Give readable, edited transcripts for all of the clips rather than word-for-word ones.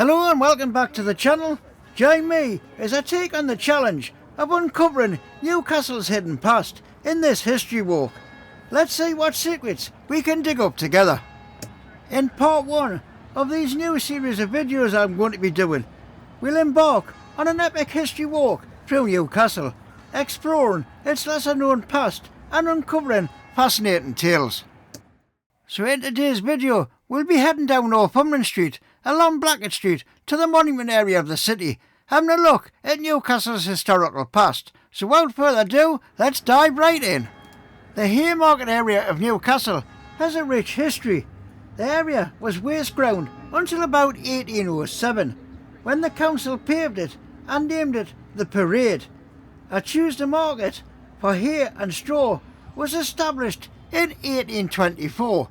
Hello and welcome back to the channel. Join me as I take on the challenge of uncovering Newcastle's hidden past in this history walk. Let's see what secrets we can dig up together. In part 1 of these new series of videos I'm going to be doing, we'll embark on an epic history walk through Newcastle, exploring its lesser known past and uncovering fascinating tales. So in today's video, we'll be heading down Northumberland Street, along Blackett Street to the monument area of the city, having a look at Newcastle's historical past. So without further ado, let's dive right in. The Haymarket area of Newcastle has a rich history. The area was waste ground until about 1807, when the council paved it and named it the Parade. A Tuesday market for hay and straw was established in 1824,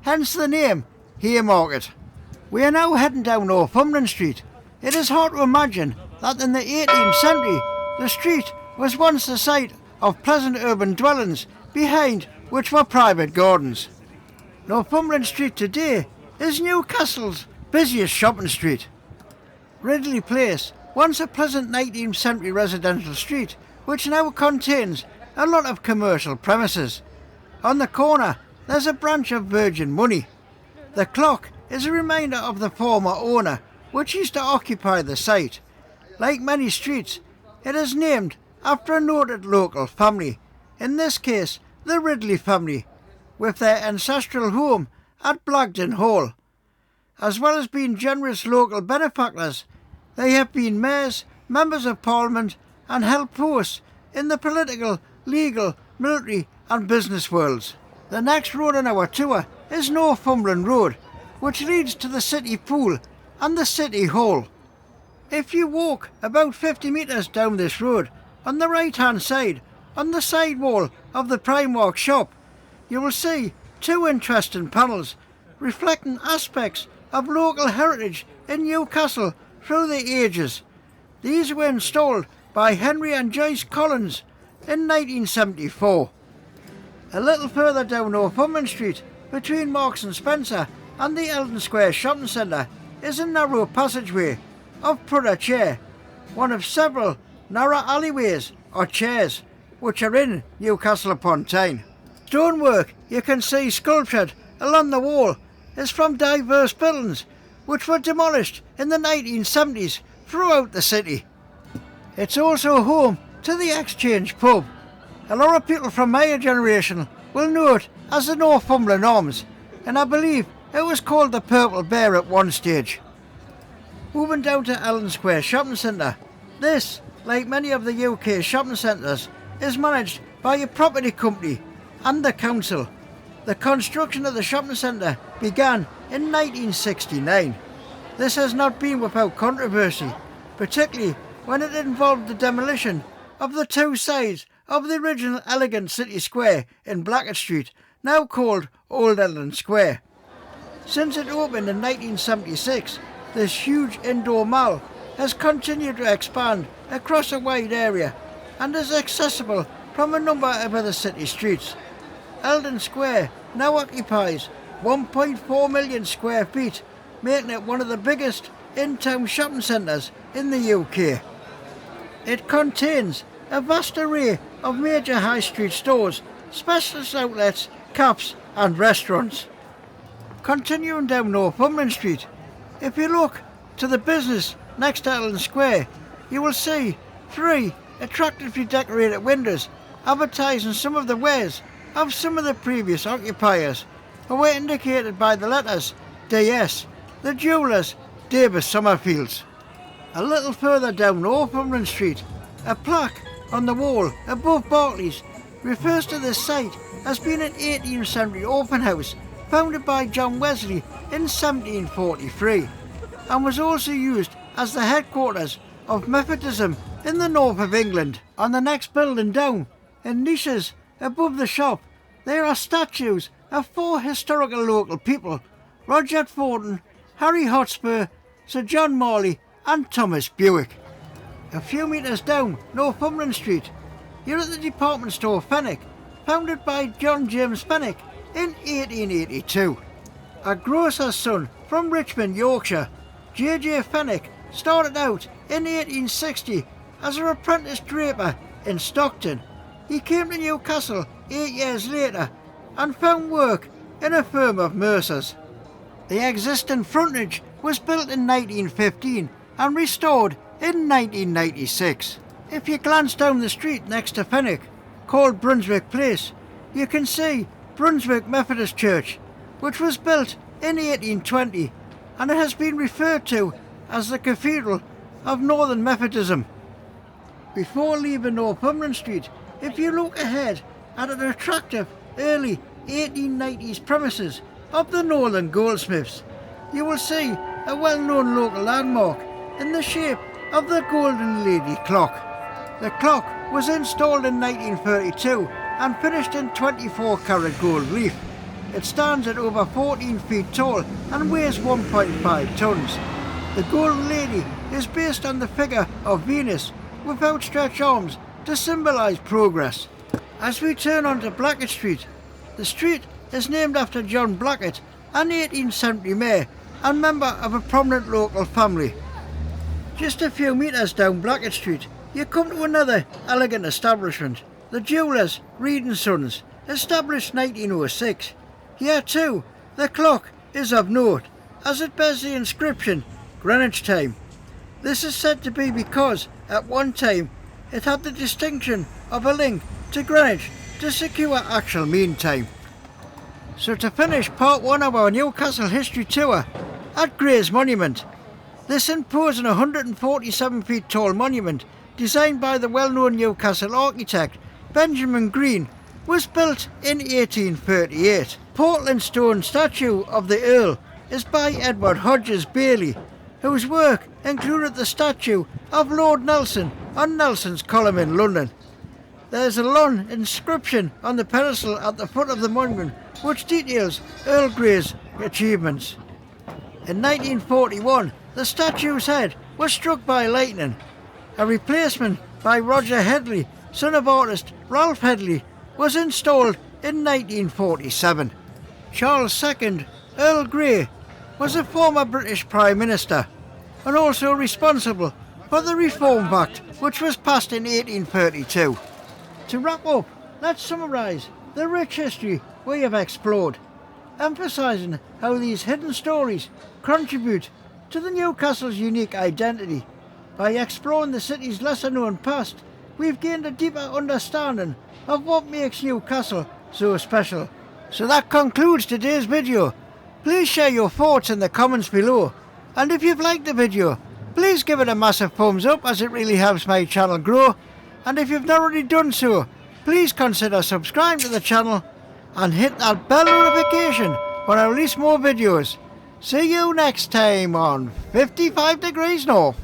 hence the name Haymarket. We are now heading down Northumberland Street. It is hard to imagine that in the 18th century the street was once the site of pleasant urban dwellings, behind which were private gardens. Northumberland Street today is Newcastle's busiest shopping street. Ridley Place, once a pleasant 19th century residential street, which now contains a lot of commercial premises. On the corner there's a branch of Virgin Money. The clock is a reminder of the former owner, which used to occupy the site. Like many streets, it is named after a noted local family, in this case the Ridley family, with their ancestral home at Blagden Hall. As well as being generous local benefactors, they have been mayors, members of parliament and held posts in the political, legal, military and business worlds. The next road on our tour is Northumberland Road, which leads to the city pool and the city hall. If you walk about 50 metres down this road, on the right hand side, on the side wall of the Primark shop, you will see two interesting panels reflecting aspects of local heritage in Newcastle through the ages. These were installed by Henry and Joyce Collins in 1974. A little further down Northumberland Street, between Marks and Spencer and the Eldon Square shopping centre, is a narrow passageway of Prudhoe Chair, one of several narrow alleyways or chairs which are in Newcastle upon Tyne. Stonework you can see sculptured along the wall is from diverse buildings which were demolished in the 1970s throughout the city. It's also home to the Exchange pub. A lot of people from my generation will know it as the Northumberland Arms, and I believe it was called the Purple Bear at one stage. Moving down to Eldon Square shopping centre, this, like many of the UK shopping centres, is managed by a property company and the council. The construction of the shopping centre began in 1969. This has not been without controversy, particularly when it involved the demolition of the two sides of the original elegant city square in Blackett Street, now called Old Eldon Square. Since it opened in 1976, this huge indoor mall has continued to expand across a wide area and is accessible from a number of other city streets. Eldon Square now occupies 1.4 million square feet, making it one of the biggest in-town shopping centres in the UK. It contains a vast array of major high street stores, specialist outlets, caps and restaurants. Continuing down Northumberland Street, if you look to the business next to Eldon Square, you will see three attractively decorated windows advertising some of the wares of some of the previous occupiers, who were indicated by the letters DS, the jewellers Davis Summerfields. A little further down Northumberland Street, a plaque on the wall above Barclays refers to this site as being an 18th century orphan house founded by John Wesley in 1743, and was also used as the headquarters of Methodism in the north of England. On the next building down, in niches above the shop, there are statues of four historical local people: Roger Fortin, Harry Hotspur, Sir John Morley and Thomas Bewick. A few metres down Northumberland Street, you're at the department store Fenwick, founded by John James Fenwick in 1882. A grocer's son from Richmond, Yorkshire, J.J. Fenwick started out in 1860 as an apprentice draper in Stockton. He came to Newcastle 8 years later and found work in a firm of mercers. The existing frontage was built in 1915 and restored in 1996. If you glance down the street next to Fenwick, called Brunswick Place, you can see Brunswick Methodist Church, which was built in 1820, and it has been referred to as the Cathedral of Northern Methodism. Before leaving Northumberland Street, if you look ahead at an attractive early 1890s premises of the Northern Goldsmiths, you will see a well-known local landmark in the shape of the Golden Lady clock. The clock was installed in 1932 and finished in 24-carat gold leaf. It stands at over 14 feet tall and weighs 1.5 tons. The Golden Lady is based on the figure of Venus with outstretched arms to symbolise progress. As we turn onto Blackett Street, the street is named after John Blackett, an 18th century mayor and member of a prominent local family. Just a few metres down Blackett Street, you come to another elegant establishment, the Jewellers Reed & Sons, established 1906. Here too, the clock is of note, as it bears the inscription Greenwich Time. This is said to be because, at one time, it had the distinction of a link to Greenwich to secure actual mean time. So to finish part 1 of our Newcastle history tour, at Gray's Monument. This imposing 147 feet tall monument, designed by the well-known Newcastle architect Benjamin Green, was built in 1838. Portland stone statue of the Earl is by Edward Hodges Bailey, whose work included the statue of Lord Nelson on Nelson's Column in London. There is a long inscription on the pedestal at the foot of the monument which details Earl Grey's achievements. In 1941, the statue's head was struck by lightning. A replacement by Roger Headley, son of artist Ralph Headley, was installed in 1947. Charles II, Earl Grey, was a former British Prime Minister and also responsible for the Reform Act, which was passed in 1832. To wrap up, let's summarise the rich history we have explored, emphasising how these hidden stories contribute to the Newcastle's unique identity. By exploring the city's lesser-known past, we've gained a deeper understanding of what makes Newcastle so special. So that concludes today's video. Please share your thoughts in the comments below, and if you've liked the video, please give it a massive thumbs up, as it really helps my channel grow. And if you've not already done so, please consider subscribing to the channel and hit that bell notification when I release more videos. See you next time on 55 Degrees North.